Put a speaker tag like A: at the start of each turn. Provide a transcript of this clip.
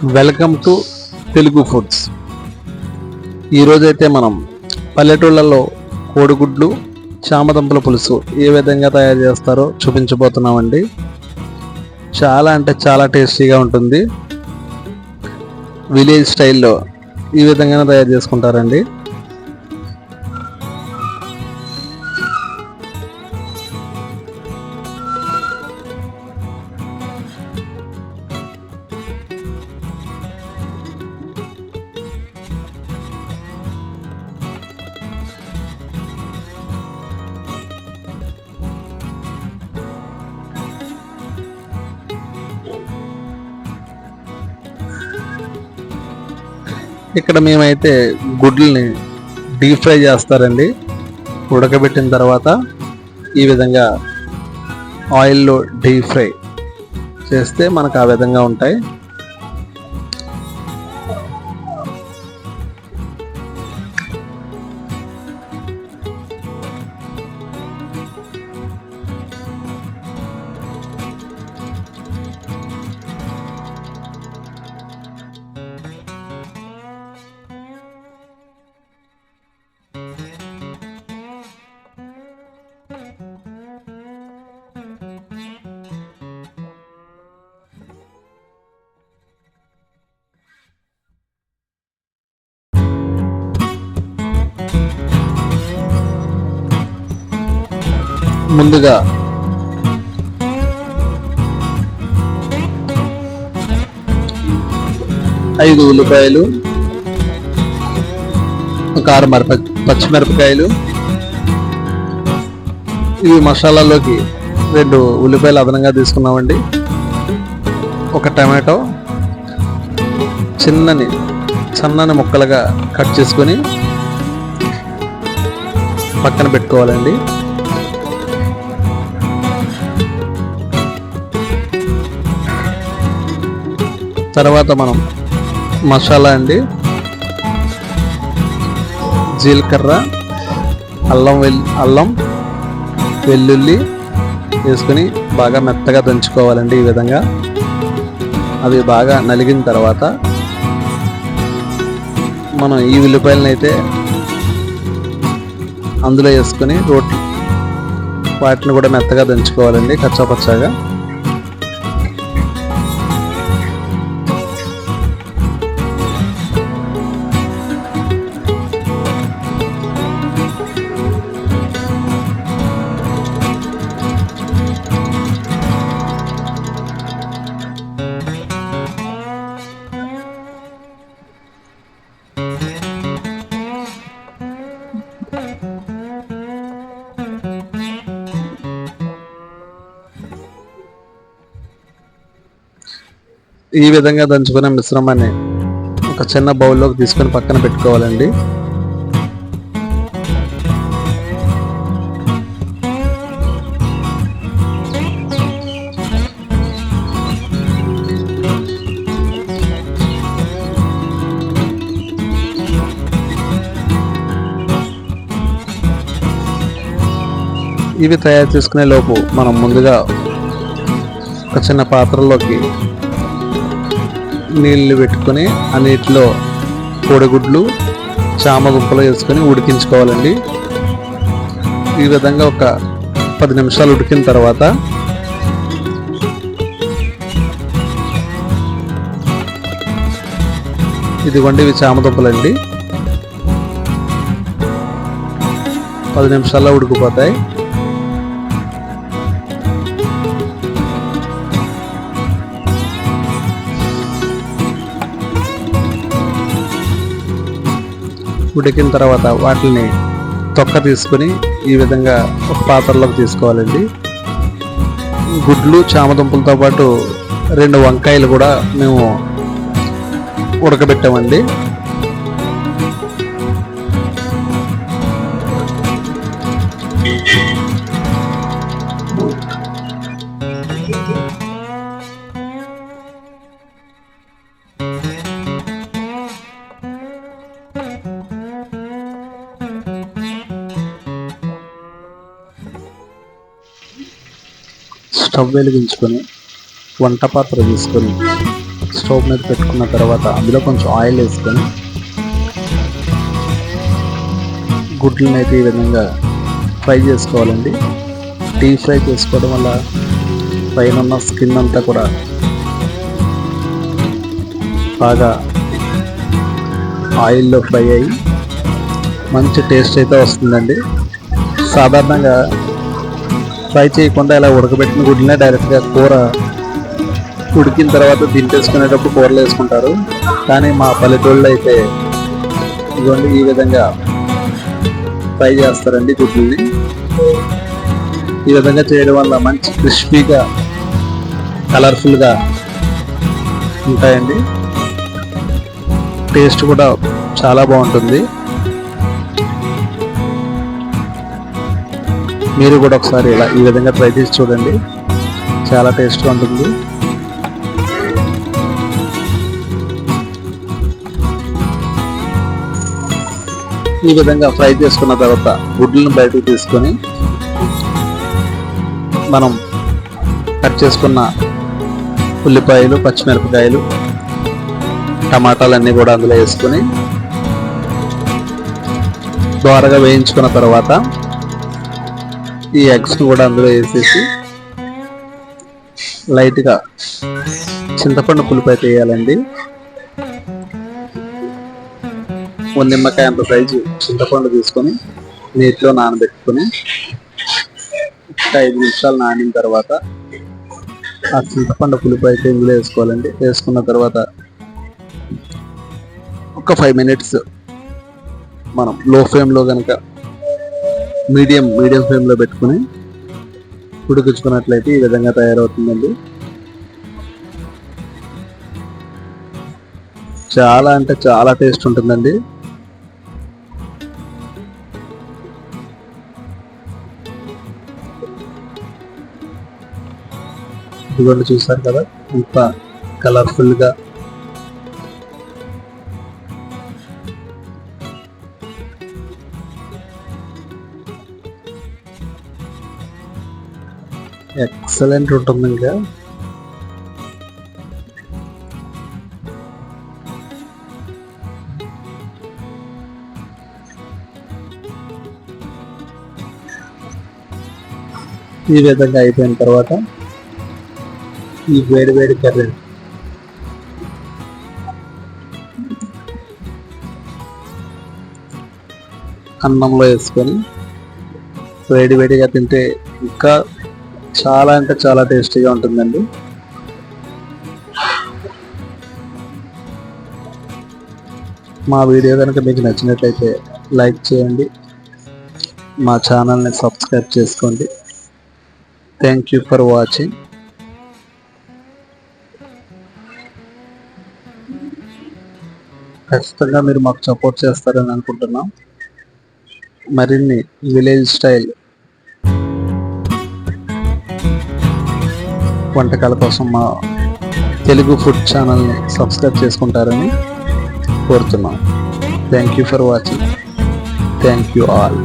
A: Welcome to Telugu foods. ఈరోజైతే మనం పల్లెటూళ్ళలో కోడిగుడ్లు చామదుంపల పులుసు ఏ విధంగా తయారు చేస్తారో చూపించబోతున్నామండి. చాలా అంటే చాలా టేస్టీగా ఉంటుంది. విలేజ్ స్టైల్లో ఈ విధంగానే తయారు చేసుకుంటారండి. ఇక్కడ మేమైతే గుడ్లని డీప్ ఫ్రై చేస్తారండి. ఉడకబెట్టిన తర్వాత ఈ విధంగా ఆయిల్లో డీప్ ఫ్రై చేస్తే మనకు ఆ విధంగా ఉంటాయి. ముందుగా ఐదు ఉల్లిపాయలు, ఒక 6 పచ్చిమిరపకాయలు, ఇవి మసాలాలోకి 2 ఉల్లిపాయలు అదనంగా తీసుకున్నామండి. ఒక టమాటో సన్నని ముక్కలుగా కట్ చేసుకొని పక్కన పెట్టుకోవాలండి. తర్వాత మనం మసాలా అండి, జీలకర్ర, అల్లం వెల్లుల్లి వేసుకొని బాగా మెత్తగా దంచుకోవాలండి. ఈ విధంగా అవి బాగా నలిగిన తర్వాత మనం ఈ ఉల్లిపాయలను అయితే అందులో వేసుకొని వాటిని కూడా మెత్తగా దంచుకోవాలండి, కచ్చాపచ్చాగా. ఈ విధంగా దంచుకున్న మిశ్రమాన్ని ఒక చిన్న బౌల్లోకి తీసుకొని పక్కన పెట్టుకోవాలండి. ఇవి తయారు చేసుకునే లోపు మనం ముందుగా ఒక చిన్న పాత్రలోకి నీళ్ళు పెట్టుకొని ఆ నీటిలో కోడిగుడ్లు, చామదుంపలు వేసుకొని ఉడికించుకోవాలండి. ఈ విధంగా ఒక 10 నిమిషాలు ఉడికిన తర్వాత ఇదిగోండి, ఇవి చామదుంపలండి. 10 నిమిషాల్లో ఉడికిపోతాయి. ఉడికిన తర్వాత వాటిని తొక్క తీసుకొని ఈ విధంగా ఒక పాత్రలోకి తీసుకోవాలండి. గుడ్లు, చామదుంపలతో పాటు 2 వంకాయలు కూడా మేము ఉడకబెట్టామండి. స్టవ్ వెలిగించుకొని వంట పాత్ర తీసుకొని స్టవ్ మీద పెట్టుకున్న తర్వాత అందులో కొంచెం ఆయిల్ వేసుకొని గుడ్లను అయితే ఈ విధంగా ఫ్రై చేసుకోవాలండి. డీప్ ఫ్రై చేసుకోవడం వల్ల పైన ఉన్న స్కిన్ అంతా కూడా బాగా ఆయిల్లో ఫ్రై అయ్యి మంచి టేస్ట్ అయితే వస్తుందండి. సాధారణంగా ఫ్రై చేయకుండా ఇలా ఉడకబెట్టిన గుడ్లనే డైరెక్ట్గా కూర ఉడికిన తర్వాత దింపేసుకునేటప్పుడు కూరలు వేసుకుంటారు. కానీ మా పల్లెటూళ్ళు అయితే ఇదిగోండి ఈ విధంగా ఫ్రై చేస్తారండి గుడ్లని. ఈ విధంగా చేయడం వల్ల మంచి క్రిస్పీగా కలర్ఫుల్గా ఉంటాయండి. టేస్ట్ కూడా చాలా బాగుంటుంది. మీరు కూడా ఒకసారి ఇలా ఈ విధంగా ట్రై చేసి చూడండి, చాలా టేస్ట్గా ఉంటుంది. ఈ విధంగా ఫ్రై చేసుకున్న తర్వాత గుడ్లను బయటకు తీసుకొని మనం కట్ చేసుకున్న ఉల్లిపాయలు, పచ్చిమిరపకాయలు, టమాటాలన్నీ కూడా అందులో వేసుకొని దోరగా వేయించుకున్న తర్వాత ఈ ఎగ్స్ని కూడా అందులో వేసేసి లైట్గా చింతపండు పులుపు అయితే వేయాలండి. 1 నిమ్మకాయ అంత సైజు చింతపండు తీసుకొని నీటిలో నానబెట్టుకొని 5 నిమిషాలు నానిన తర్వాత ఆ చింతపండు పులుపు అయితే ఇందులో వేసుకోవాలండి. వేసుకున్న తర్వాత ఒక 5 మినిట్స్ మనం లో ఫ్లేమ్లో కనుక మీడియం ఫ్లేమ్లో పెట్టుకుని ఉడికించుకున్నట్లయితే ఈ విధంగా తయారవుతుందండి. చాలా అంటే చాలా టేస్ట్ ఉంటుందండి. ఇదిగోండి చూసారు కదా ఇంత కలర్ఫుల్గా ఎక్సలెంట్ ఉంటుంది. ఇంకా ఈ విధంగా అయిపోయిన తర్వాత ఈ వేడి కర్రీ అన్నంలో వేసుకొని వేడిగా తింటే ఇంకా చాలా అంటే చాలా టేస్టీగా ఉంటుందండి. మా వీడియో కనుక మీకు నచ్చినట్లయితే లైక్ చేయండి, మా ఛానల్ని సబ్స్క్రైబ్ చేసుకోండి. Thank you for watching. ఖచ్చితంగా మీరు మాకు సపోర్ట్ చేస్తారని అనుకుంటున్నాం. మరిన్ని విలేజ్ స్టైల్ వంటకాల కోసం మా తెలుగు ఫుడ్ ఛానల్ని సబ్స్క్రైబ్ చేసుకుంటారని కోరుతున్నాం. Thank you for watching. Thank you all.